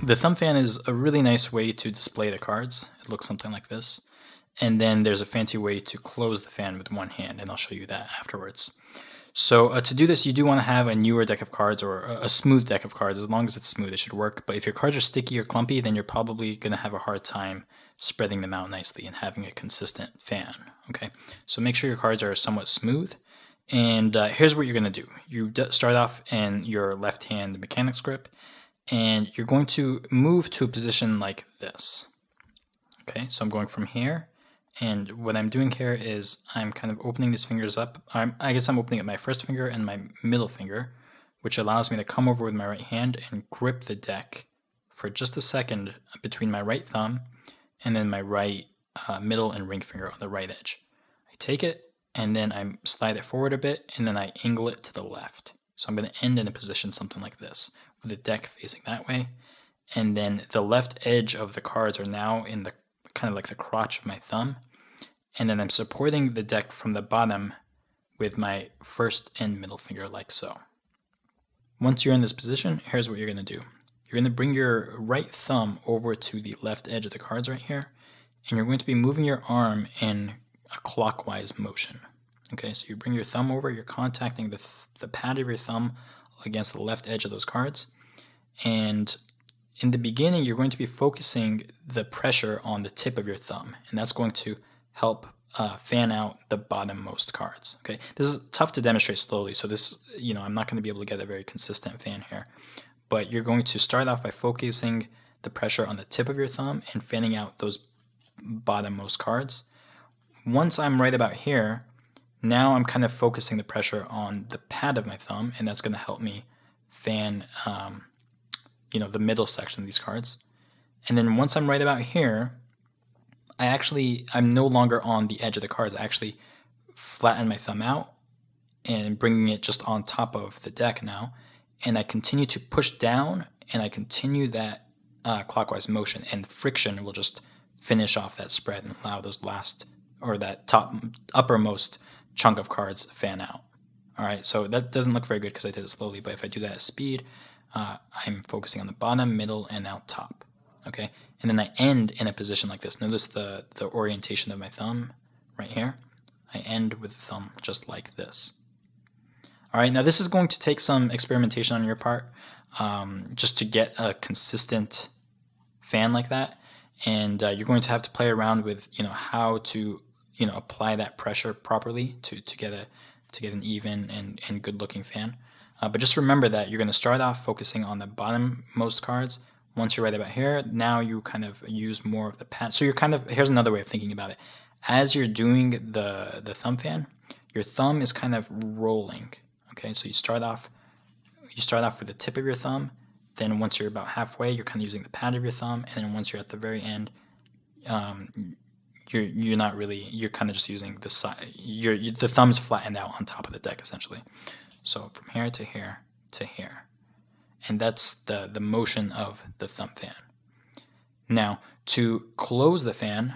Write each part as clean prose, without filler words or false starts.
the thumb fan is a really nice way to display the cards. It looks something like this. And then there's a fancy way to close the fan with one hand, and I'll show you that afterwards. So to do this, you do want to have a newer deck of cards or a smooth deck of cards. As long as it's smooth, it should work. But if your cards are sticky or clumpy, then you're probably going to have a hard time spreading them out nicely and having a consistent fan. Okay, so make sure your cards are somewhat smooth. And here's what you're going to do. You start off in your left hand mechanics grip, and you're going to move to a position like this. Okay, so I'm going from here. And what I'm doing here is I'm kind of opening these fingers up. I guess I'm opening up my first finger and my middle finger, which allows me to come over with my right hand and grip the deck for just a second between my right thumb and then my right middle and ring finger on the right edge. I take it and then I slide it forward a bit and then I angle it to the left. So I'm going to end in a position something like this with the deck facing that way. And then the left edge of the cards are now in the kind of like the crotch of my thumb. And then I'm supporting the deck from the bottom with my first and middle finger like so. Once you're in this position, here's what you're going to do. You're going to bring your right thumb over to the left edge of the cards right here, and you're going to be moving your arm in a clockwise motion. Okay, so you bring your thumb over, you're contacting the pad of your thumb against the left edge of those cards, and in the beginning, you're going to be focusing the pressure on the tip of your thumb, and that's going to help fan out the bottommost cards. Okay, this is tough to demonstrate slowly, so this, I'm not going to be able to get a very consistent fan here. But you're going to start off by focusing the pressure on the tip of your thumb and fanning out those bottommost cards. Once I'm right about here, now I'm kind of focusing the pressure on the pad of my thumb, and that's going to help me fan, the middle section of these cards. And then once I'm right about here, I'm no longer on the edge of the cards. I actually flatten my thumb out and bringing it just on top of the deck now. And I continue to push down and I continue that clockwise motion, and friction will just finish off that spread and allow those that uppermost chunk of cards fan out. All right, so that doesn't look very good because I did it slowly, but if I do that at speed, I'm focusing on the bottom, middle, and out top. Okay, and then I end in a position like this. Notice the orientation of my thumb right here. I end with the thumb just like this. All right, now this is going to take some experimentation on your part, just to get a consistent fan like that. And you're going to have to play around with, how to, apply that pressure properly to get an even and good looking fan. But just remember that you're going to start off focusing on the bottommost cards. Once you're right about here, now you kind of use more of the pad. So here's another way of thinking about it. As you're doing the thumb fan, your thumb is kind of rolling. Okay, so you start off with the tip of your thumb. Then once you're about halfway, you're kind of using the pad of your thumb, and then once you're at the very end, you're not really. You're kind of just using the side. The thumb's flattened out on top of the deck essentially. So from here to here to here, and that's the motion of the thumb fan. Now to close the fan,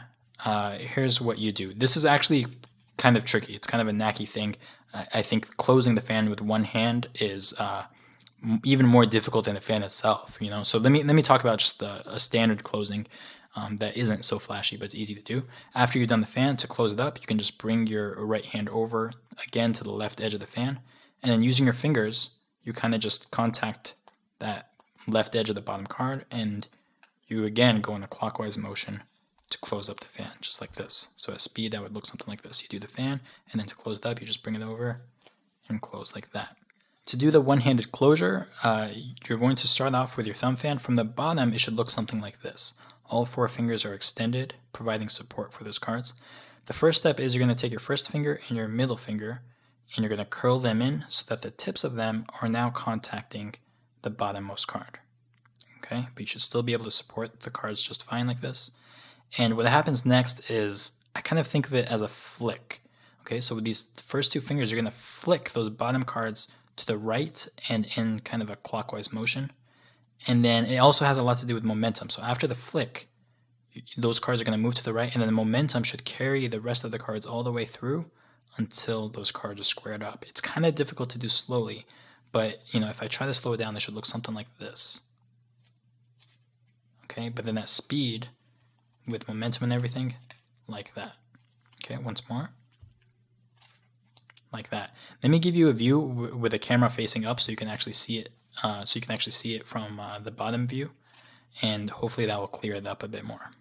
here's what you do. This is actually kind of tricky. It's kind of a knacky thing. I think closing the fan with one hand is even more difficult than the fan itself. So let me talk about just a standard closing that isn't so flashy, but it's easy to do. After you've done the fan, to close it up, you can just bring your right hand over again to the left edge of the fan, and then using your fingers, you kind of just contact that left edge of the bottom card, and you again go in a clockwise motion to close up the fan, just like this. So at speed, that would look something like this. You do the fan, and then to close it up, you just bring it over and close like that. To do the one-handed closure, you're going to start off with your thumb fan. From the bottom, it should look something like this. All four fingers are extended, providing support for those cards. The first step is you're going to take your first finger and your middle finger, and you're going to curl them in so that the tips of them are now contacting the bottommost card. Okay, but you should still be able to support the cards just fine like this. And what happens next is I kind of think of it as a flick. Okay, so with these first two fingers, you're going to flick those bottom cards to the right and in kind of a clockwise motion. And then it also has a lot to do with momentum. So after the flick, those cards are going to move to the right, and then the momentum should carry the rest of the cards all the way through until those cards are squared up. It's kind of difficult to do slowly, but if I try to slow it down, it should look something like this. okay? But then that speed with momentum and everything, like that. Okay, once more. Like that. Let me give you a view with the camera facing up so you can actually see it. So you can actually see it from the bottom view, and hopefully that will clear it up a bit more.